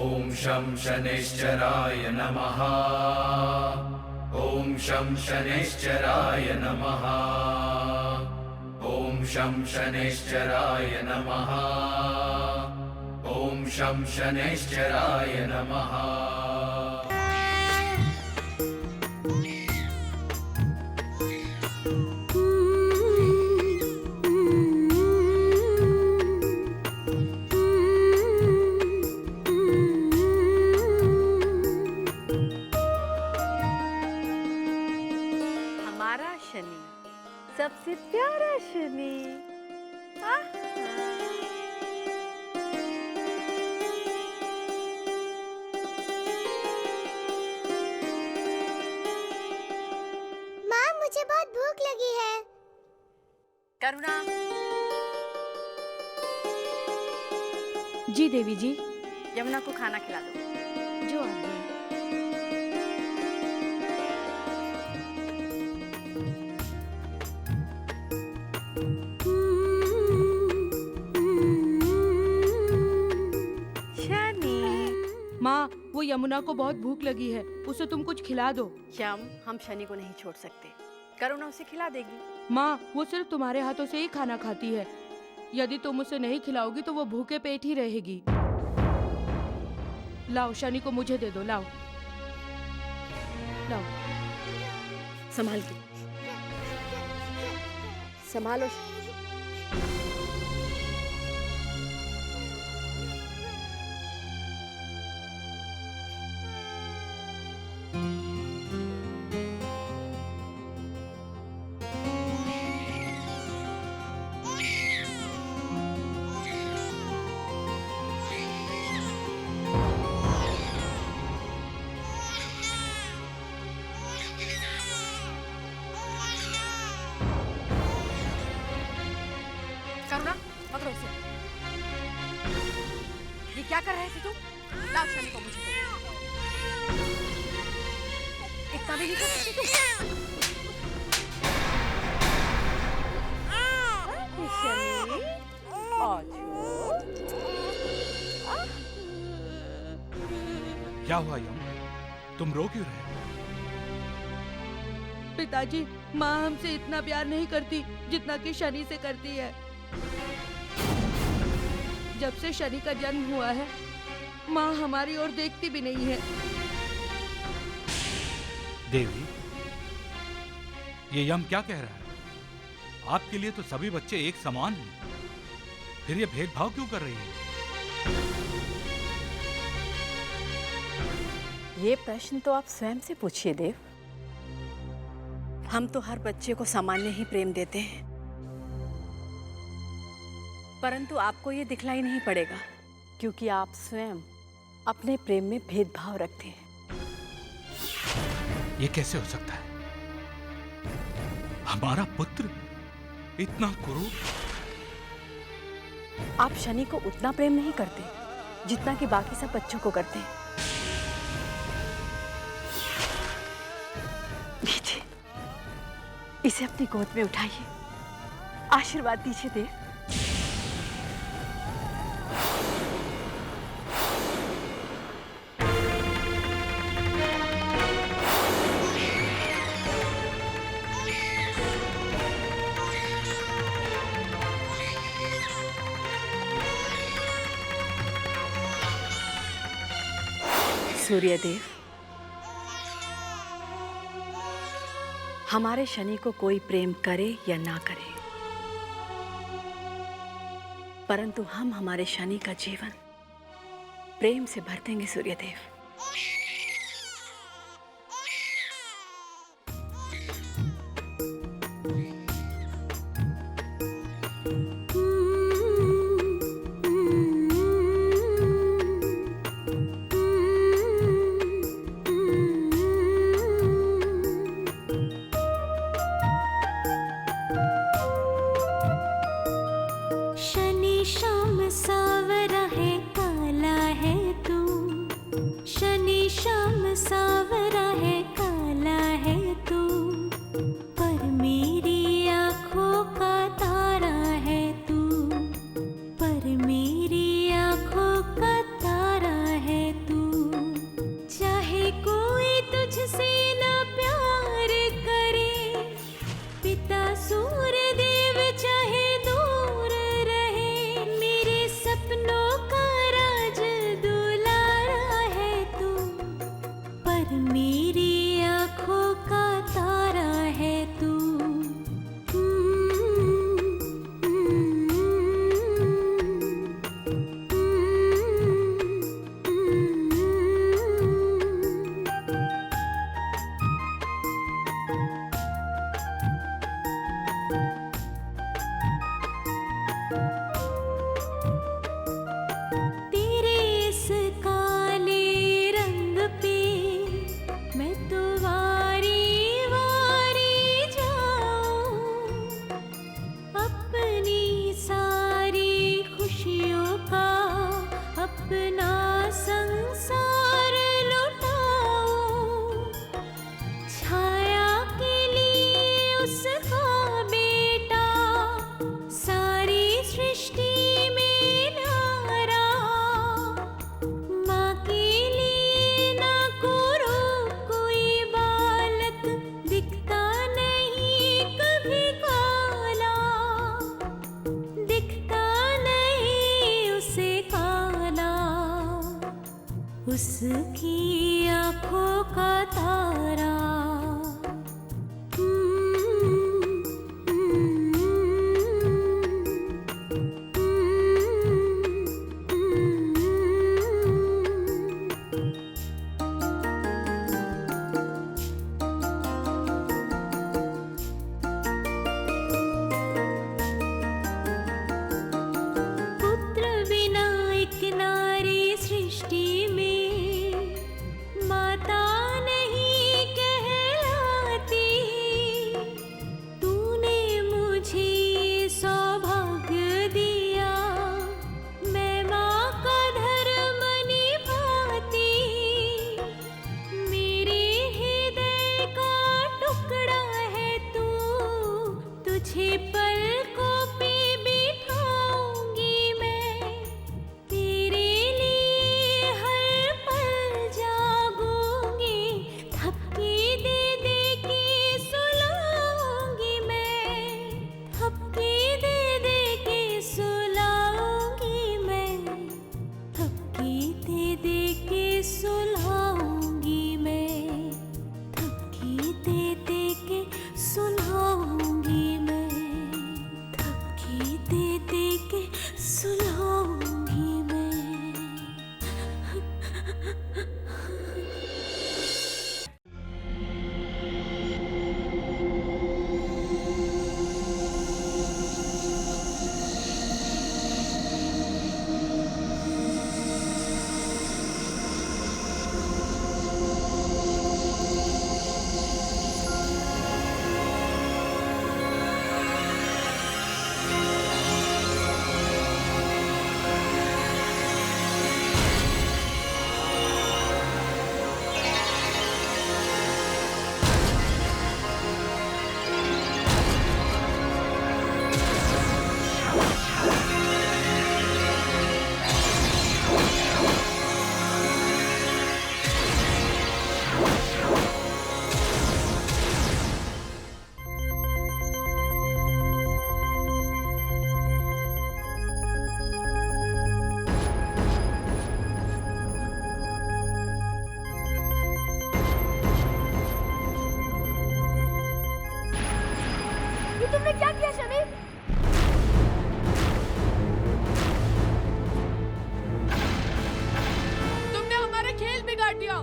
ॐ शं शनैश्चराय नमः। ॐ शं शनैश्चराय नमः। ॐ शं शनैश्चराय नमः। ॐ शं शनैश्चराय नमः। हमारा शनि, सबसे प्यारा शनि। माँ, मुझे बहुत भूख लगी है। करुणा। जी देवी जी। यमुना को खाना खिला दो। जो आज्ञा। शनि। माँ, वो यमुना को बहुत भूख लगी है, उसे तुम कुछ खिला दो। श्याम, हम शनि को नहीं छोड़ सकते। करुणा उसे खिला देगी। माँ, वो सिर्फ तुम्हारे हाथों से ही खाना खाती है। यदि तुम उसे नहीं खिलाओगी तो वो भूखे पेट ही रहेगी। लाओ, शनि को मुझे दे दो, लाओ लाओ। संभाल के, संभालो। करुणा, पकड़ो उसे। ये क्या कर रहे थे तुम? लाओ शनि को मुझे दो। इतना भी नहीं कर सकती तुम। शनि, क्या हुआ यम? तुम रो क्यों रहे? पिताजी, माँ हमसे इतना प्यार नहीं करती जितना कि शनि से करती है। जब से शनि का जन्म हुआ है, माँ हमारी ओर देखती भी नहीं है। देवी, ये यम क्या कह रहा है? आपके लिए तो सभी बच्चे एक समान हैं। फिर ये भेदभाव क्यों कर रही है? ये प्रश्न तो आप स्वयं से पूछिए देव। हम तो हर बच्चे को सामान्य ही प्रेम देते हैं, परंतु आपको ये दिखलाई नहीं पड़ेगा क्योंकि आप स्वयं अपने प्रेम में भेदभाव रखते हैं। ये कैसे हो सकता है? हमारा पुत्र इतना क्रूर। आप शनि को उतना प्रेम नहीं करते जितना कि बाकी सब बच्चों को करते हैं। लीजिए, इसे अपनी गोद में उठाइए, आशीर्वाद दीजिए देव। सूर्यदेव, हमारे शनि को कोई प्रेम करे या ना करे, परंतु हम हमारे शनि का जीवन प्रेम से भर देंगे सूर्यदेव। शनि श्याम सावरा है, काला है तू। अपना संसार लुटाऊं, छाया के लिए उसका बेटा सारी सृष्टि में नारा, माँ के लिए ना कुरूप कोई बालक दिखता नहीं कभी काला, दिखता नहीं उसे काला, उसकी आँखों का तारा। पुत्र बिना एक नारी सृष्टि में माता नहीं कहलाती, तूने मुझे सौभाग्य दिया, मैं माँ का धर्म निभाती, मेरे हृदय का टुकड़ा है तू, तुझे पलकों पे बिठाऊंगी मैं, तेरे लिए हर पल जागूंगी, थपकी दे दे के सुलाऊंगी मैं, थपकी दे दे के सुलाऊंगी मैं, थपकी दे दे के सुलाऊंगी मैं, थपकी दे दे के सुलाऊंगी मैं, थपकी दे दे के सुलाऊंगी मैं। ये तुमने क्या किया शनि? तुमने हमारा खेल बिगाड़ दिया।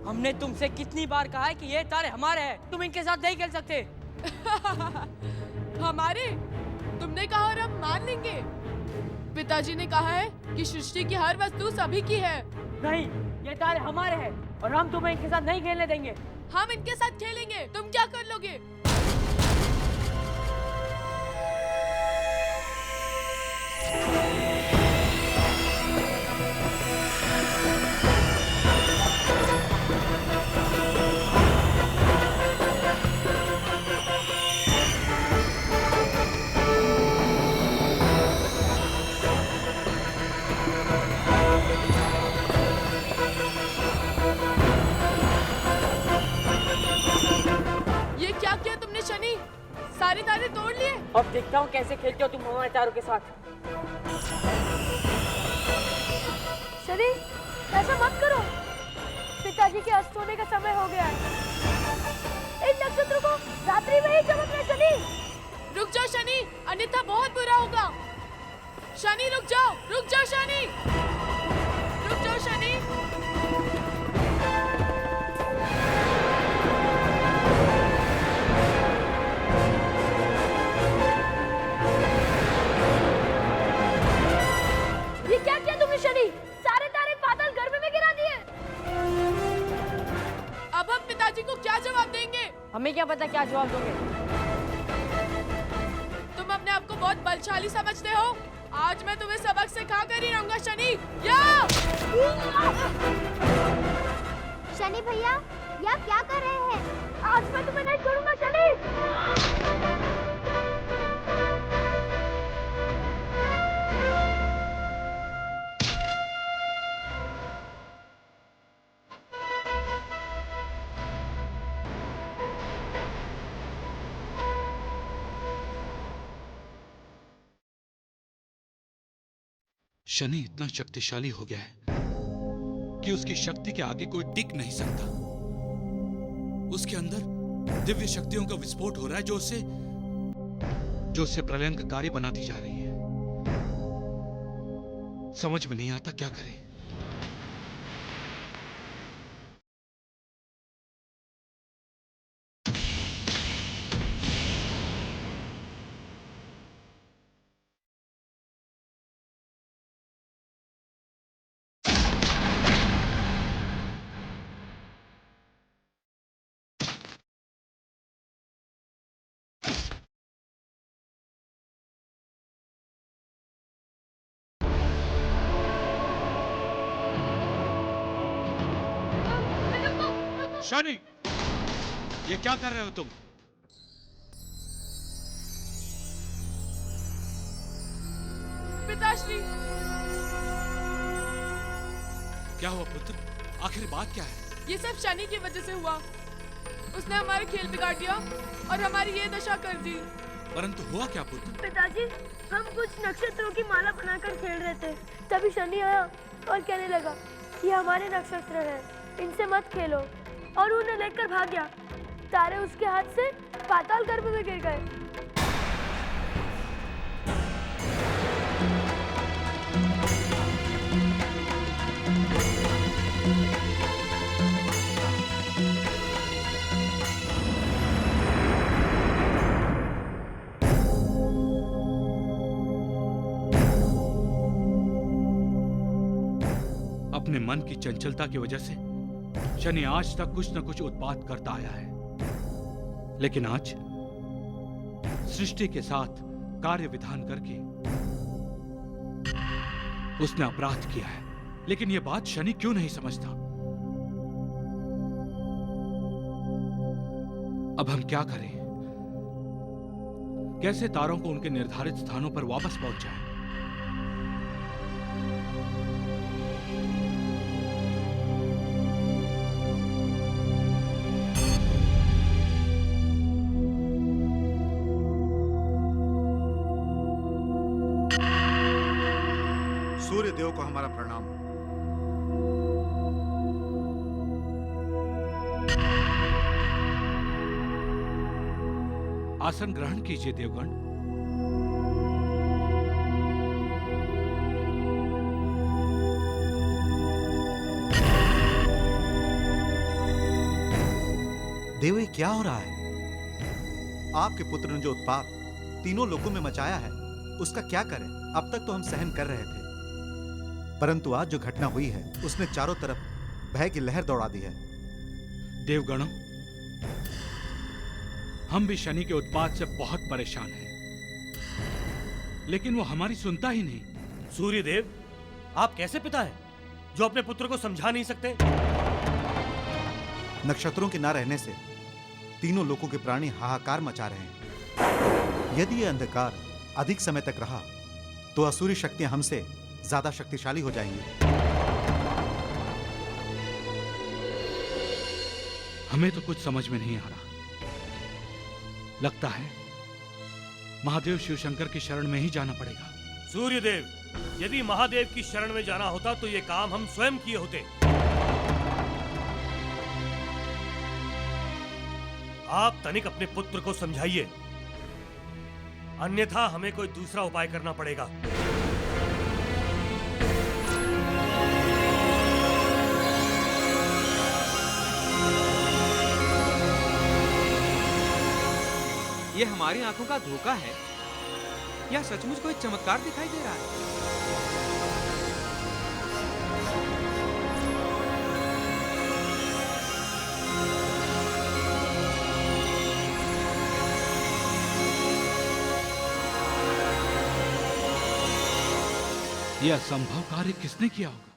हमने तुमसे कितनी बार कहा है कि ये तारे हमारे हैं, तुम इनके साथ नहीं खेल सकते। हमारे? तुमने कहा और हम मान लेंगे। पिताजी ने कहा है कि सृष्टि की हर वस्तु सभी की है। नहीं, ये तारे हमारे हैं और हम तुम्हें इनके साथ नहीं खेलने देंगे। हम इनके साथ खेलेंगे, तुम क्या कर लोगे? ये क्या किया तुमने शनि? सारे तारे तोड़ लिए। अब देखता हूँ कैसे खेलते हो तुम हमारे तारों के साथ। शनि, ऐसा मत करो, पिताजी के अस्त होने का समय हो गया है। इन नक्षत्रों को रात्रि में ही चमकना। शनि, रुक जाओ शनि, अन्यथा बहुत बुरा होगा। शनि रुक जाओ शनि, रुक जाओ शनि। ये क्या किया तुमने शनि? सारे तारे पाताल गर्भ में गिरा दिए। हमें क्या पता क्या जवाब दोगे। तुम अपने आप को बहुत बलशाली समझते हो। आज मैं तुम्हें सबक सिखा कर ही रहूंगा शनि। या शनि भैया, ये आप क्या कर रहे हैं? आज मैं तुम्हें नहीं छोड़ूंगा शनि। शनि इतना शक्तिशाली हो गया है कि उसकी शक्ति के आगे कोई टिक नहीं सकता। उसके अंदर दिव्य शक्तियों का विस्फोट हो रहा है जो उसे प्रलयंककारी बनाती जा रही है। समझ में नहीं आता क्या करें। शनि, ये क्या कर रहे हो तुम? पिताश्री, क्या हुआ पुत्र? आखिर बात क्या है? ये सब शनि की वजह से हुआ। उसने हमारा खेल बिगाड़ दिया और हमारी ये दशा कर दी। परंतु हुआ क्या पुत्र? पिताजी, हम कुछ नक्षत्रों की माला बनाकर खेल रहे थे, तभी शनि आया और कहने लगा ये हमारे नक्षत्र हैं, इनसे मत खेलो, और उन्हें लेकर भाग गया। तारे उसके हाथ से पाताल गर्भ में गिर गए। अपने मन की चंचलता की वजह से शनि आज तक कुछ न कुछ उत्पात करता आया है, लेकिन आज सृष्टि के साथ कार्य विधान करके उसने अपराध किया है। लेकिन यह बात शनि क्यों नहीं समझता? अब हम क्या करें? कैसे तारों को उनके निर्धारित स्थानों पर वापस पहुंचाएं? सूर्य देव को हमारा प्रणाम। आसन ग्रहण कीजिए देवगण। देव, ये क्या हो रहा है? आपके पुत्र ने जो उत्पात तीनों लोकों में मचाया है, उसका क्या करें? अब तक तो हम सहन कर रहे थे, परंतु आज जो घटना हुई है उसने चारों तरफ भय की लहर दौड़ा दी है। देवगणों, हम भी शनि के उत्पात से बहुत परेशान हैं, लेकिन वो हमारी सुनता ही नहीं। सूर्यदेव, आप कैसे पिता हैं जो अपने पुत्र को समझा नहीं सकते? नक्षत्रों के ना रहने से तीनों लोकों के प्राणी हाहाकार मचा रहे हैं। यदि यह अंधकार अधिक समय तक रहा तो असुरी शक्तियां हमसे ज्यादा शक्तिशाली हो जाएंगी। हमें तो कुछ समझ में नहीं आ रहा। लगता है महादेव शिव शंकर की शरण में ही जाना पड़ेगा। सूर्यदेव, यदि महादेव की शरण में जाना होता तो ये काम हम स्वयं किए होते। आप तनिक अपने पुत्र को समझाइए, अन्यथा हमें कोई दूसरा उपाय करना पड़ेगा। ये हमारी आंखों का धोखा है या सचमुच कोई चमत्कार दिखाई दे रहा है? यह असंभव कार्य किसने किया होगा?